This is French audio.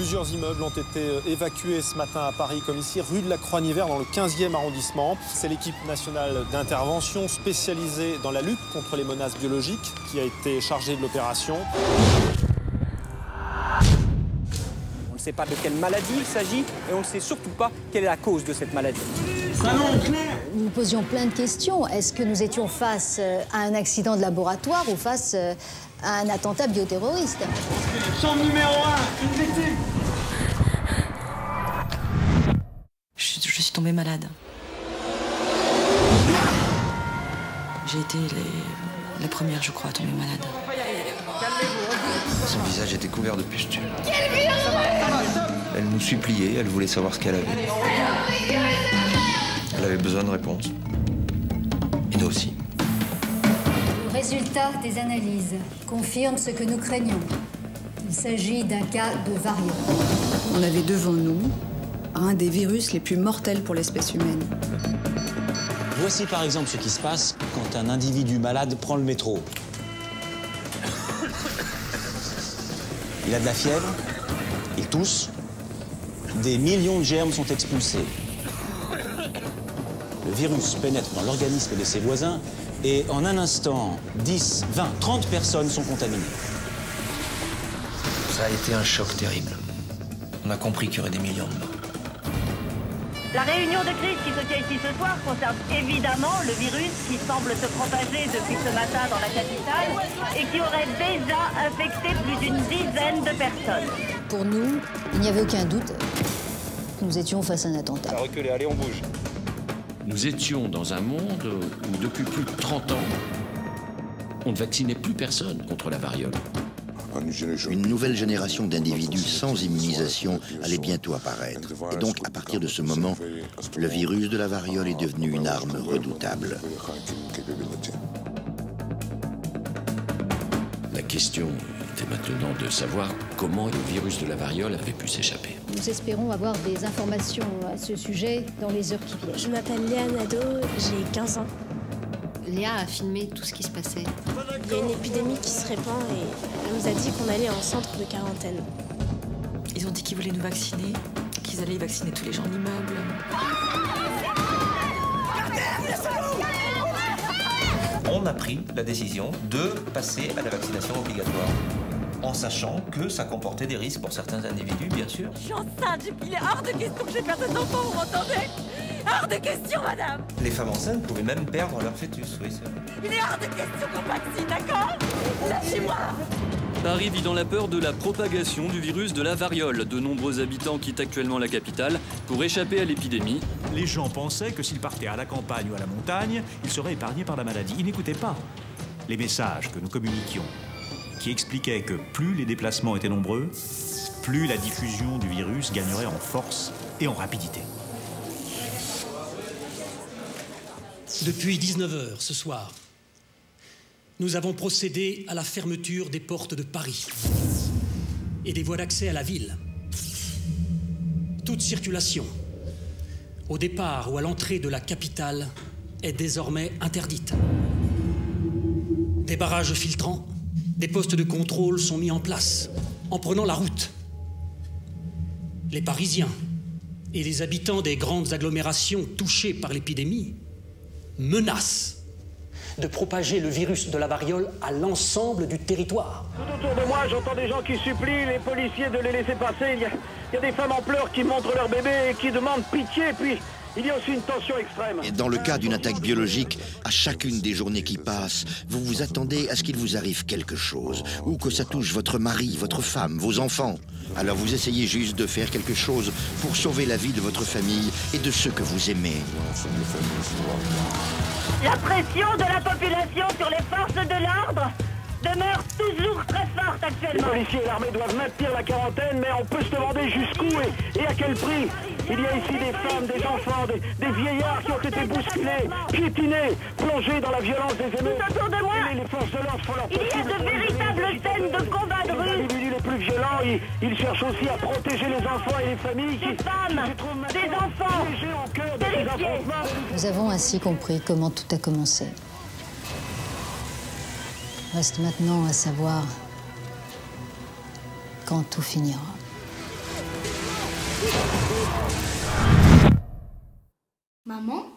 Plusieurs immeubles ont été évacués ce matin à Paris, comme ici, rue de la Croix-Nivert, dans le 15e arrondissement. C'est l'équipe nationale d'intervention spécialisée dans la lutte contre les menaces biologiques qui a été chargée de l'opération. On ne sait pas de quelle maladie il s'agit et on ne sait surtout pas quelle est la cause de cette maladie. Nous posions plein de questions. Est-ce que nous étions face à un accident de laboratoire ou face à un attentat bioterroriste? Chambre numéro 1, une victime. Je suis tombée malade. J'ai été la première, je crois, à tomber malade. Son visage était couvert de pustules. Elle nous suppliait, elle voulait savoir ce qu'elle avait. Elle avait besoin de réponses. Et nous aussi. Le résultat des analyses confirme ce que nous craignons. Il s'agit d'un cas de variant. On avait devant nous un des virus les plus mortels pour l'espèce humaine. Voici par exemple ce qui se passe quand un individu malade prend le métro. Il a de la fièvre, il tousse, des millions de germes sont expulsés. Le virus pénètre dans l'organisme de ses voisins et en un instant, 10, 20, 30 personnes sont contaminées. Ça a été un choc terrible. On a compris qu'il y aurait des millions de morts. La réunion de crise qui se tient ici ce soir concerne évidemment le virus qui semble se propager depuis ce matin dans la capitale et qui aurait déjà infecté plus d'une dizaine de personnes. Pour nous, il n'y avait aucun doute que nous étions face à un attentat. Ça a reculé, allez, on bouge. Nous étions dans un monde où depuis plus de 30 ans, on ne vaccinait plus personne contre la variole. Une nouvelle génération d'individus sans immunisation allait bientôt apparaître. Et donc, à partir de ce moment, le virus de la variole est devenu une arme redoutable. La question était maintenant de savoir comment le virus de la variole avait pu s'échapper. Nous espérons avoir des informations à ce sujet dans les heures qui viennent. Je m'appelle Léa Nadeau, j'ai 15 ans. Léa a filmé tout ce qui se passait. Il y a une épidémie qui se répand et elle nous a dit qu'on allait en centre de quarantaine. Ils ont dit qu'ils voulaient nous vacciner, qu'ils allaient vacciner tous les gens de l'immeuble. On a pris la décision de passer à la vaccination obligatoire, en sachant que ça comportait des risques pour certains individus, bien sûr. Je suis enceinte, il est hors de question que j'ai perdu cet enfant, vous m'entendez? Hors de question, madame. Les femmes enceintes pouvaient même perdre leur fœtus, oui, c'est vrai. Il est hors de question qu'on vaccine, d'accord? Lâchez-moi. Paris vit dans la peur de la propagation du virus de la variole. De nombreux habitants quittent actuellement la capitale pour échapper à l'épidémie. Les gens pensaient que s'ils partaient à la campagne ou à la montagne, ils seraient épargnés par la maladie. Ils n'écoutaient pas les messages que nous communiquions, qui expliquaient que plus les déplacements étaient nombreux, plus la diffusion du virus gagnerait en force et en rapidité. Depuis 19h ce soir, nous avons procédé à la fermeture des portes de Paris et des voies d'accès à la ville. Toute circulation, au départ ou à l'entrée de la capitale, est désormais interdite. Des barrages filtrants, des postes de contrôle sont mis en place en prenant la route. Les Parisiens et les habitants des grandes agglomérations touchées par l'épidémie menacent de propager le virus de la variole à l'ensemble du territoire. Tout autour de moi, j'entends des gens qui supplient les policiers de les laisser passer. Il y a des femmes en pleurs qui montrent leur bébé et qui demandent pitié. Puis, il y a aussi une tension extrême. Et dans le cas d'une attaque biologique, à chacune des journées qui passent, vous vous attendez à ce qu'il vous arrive quelque chose, ou que ça touche votre mari, votre femme, vos enfants. Alors vous essayez juste de faire quelque chose pour sauver la vie de votre famille et de ceux que vous aimez. La pression de la population sur les forces de l'ordre demeure toujours très forte actuellement. Les policiers et l'armée doivent maintenir la quarantaine, mais on peut se demander jusqu'où et à quel prix. Il y a ici des femmes, des enfants, des vieillards qui ont été bousculés, piétinés, plongés dans la violence des émeutes. Tout autour de moi, les forces de l'ordre font leur il y a de véritables scènes de combat de rue. Les individus les plus violents, ils cherchent aussi à protéger les enfants et les familles. Des femmes, des enfants, des affrontements. Nous avons ainsi compris comment tout a commencé. Reste maintenant à savoir quand tout finira. Maman?